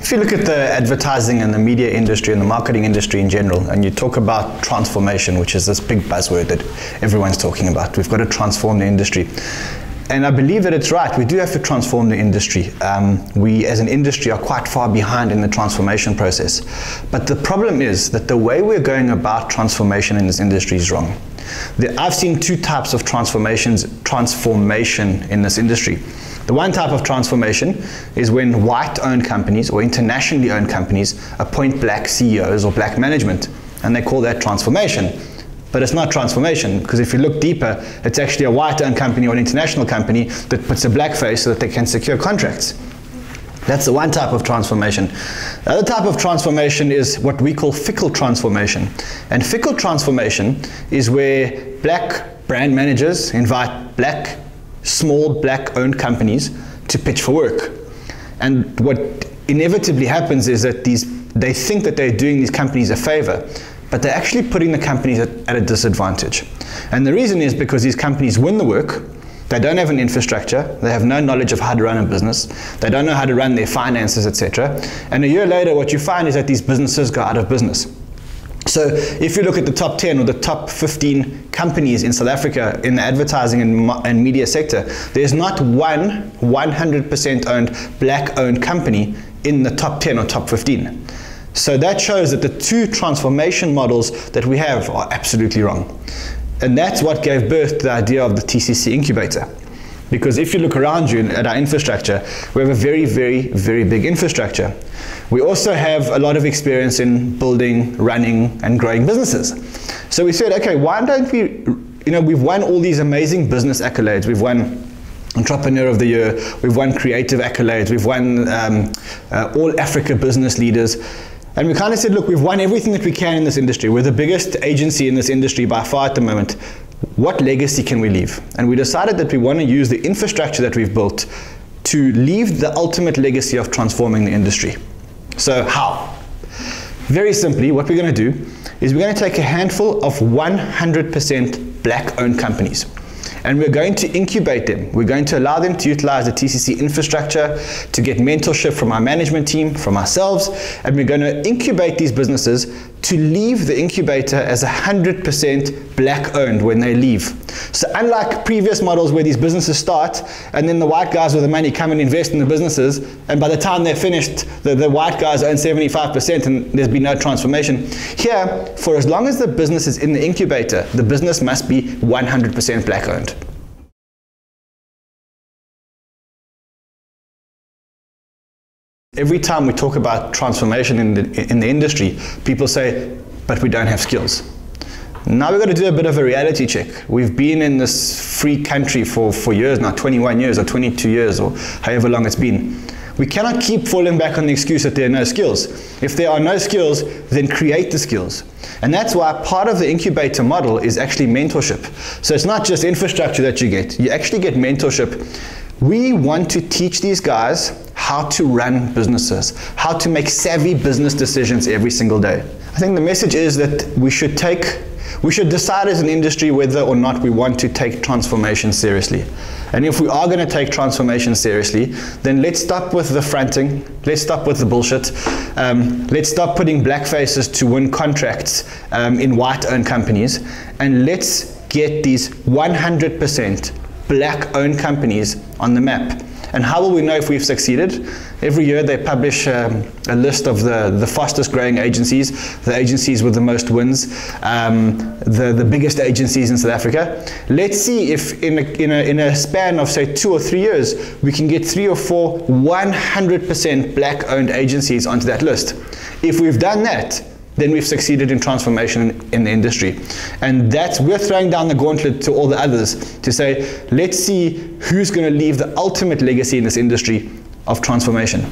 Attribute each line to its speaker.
Speaker 1: If you look at the advertising and the media industry and the marketing industry in general, and you talk about transformation, which is this big buzzword that everyone's talking about, we've got to transform the industry. And I believe that it's right, we do have to transform the industry. We as an industry are quite far behind in the transformation process. But the problem is that the way we're going about transformation in this industry is wrong. I've seen two types of transformation in this industry. The one type of transformation is when white-owned companies or internationally owned companies appoint black CEOs or black management, and they call that transformation. But it's not transformation, because if you look deeper, it's actually a white-owned company or an international company that puts a black face so that they can secure contracts. That's the one type of transformation. The other type of transformation is what we call fickle transformation. And fickle transformation is where black brand managers invite small black-owned companies to pitch for work. And what inevitably happens is that they think that they're doing these companies a favor, but they're actually putting the companies at a disadvantage. And the reason is because these companies win the work, they don't have an infrastructure, they have no knowledge of how to run a business, they don't know how to run their finances, etc. And a year later, what you find is that these businesses go out of business. So if you look at the top 10 or the top 15 companies in South Africa in the advertising and media sector, there's not one 100% owned, black-owned company in the top 10 or top 15. So that shows that the two transformation models that we have are absolutely wrong. And that's what gave birth to the idea of the TCC incubator. Because if you look around you at our infrastructure, we have a very, very, very big infrastructure. We also have a lot of experience in building, running, and growing businesses. So we said, okay, why don't we, we've won all these amazing business accolades. We've won Entrepreneur of the Year, we've won Creative accolades, we've won All Africa Business Leaders. And we kind of said, look, we've won everything that we can in this industry. We're the biggest agency in this industry by far at the moment. What legacy can we leave? And we decided that we want to use the infrastructure that we've built to leave the ultimate legacy of transforming the industry. So how? Very simply, what we're going to do is we're going to take a handful of 100% black-owned companies, and we're going to incubate them. We're going to allow them to utilize the TCC infrastructure to get mentorship from our management team, from ourselves, and we're going to incubate these businesses to leave the incubator as 100% black-owned when they leave. So unlike previous models where these businesses start and then the white guys with the money come and invest in the businesses, and by the time they're finished, the white guys own 75% and there's been no transformation. Here, for as long as the business is in the incubator, the business must be 100% black-owned. Every time we talk about transformation in the industry, people say, but we don't have skills. Now we've got to do a bit of a reality check. We've been in this free country for years now, 21 years or 22 years or however long it's been. We cannot keep falling back on the excuse that there are no skills. If there are no skills, then create the skills. And that's why part of the incubator model is actually mentorship. So it's not just infrastructure that you get. You actually get mentorship. We want to teach these guys how to run businesses, how to make savvy business decisions every single day. I think the message is that we should decide as an industry whether or not we want to take transformation seriously. And if we are going to take transformation seriously, then let's stop with the fronting, let's stop with the bullshit, let's stop putting black faces to win contracts in white-owned companies, and let's get these 100% black-owned companies on the map. And how will we know if we've succeeded? Every year they publish a list of the fastest growing agencies, the agencies with the most wins, the biggest agencies in South Africa. Let's see if in a span of say 2 or 3 years, we can get 3 or 4 100% black owned agencies onto that list. If we've done that, then we've succeeded in transformation in the industry. And we're throwing down the gauntlet to all the others to say, let's see who's going to leave the ultimate legacy in this industry of transformation.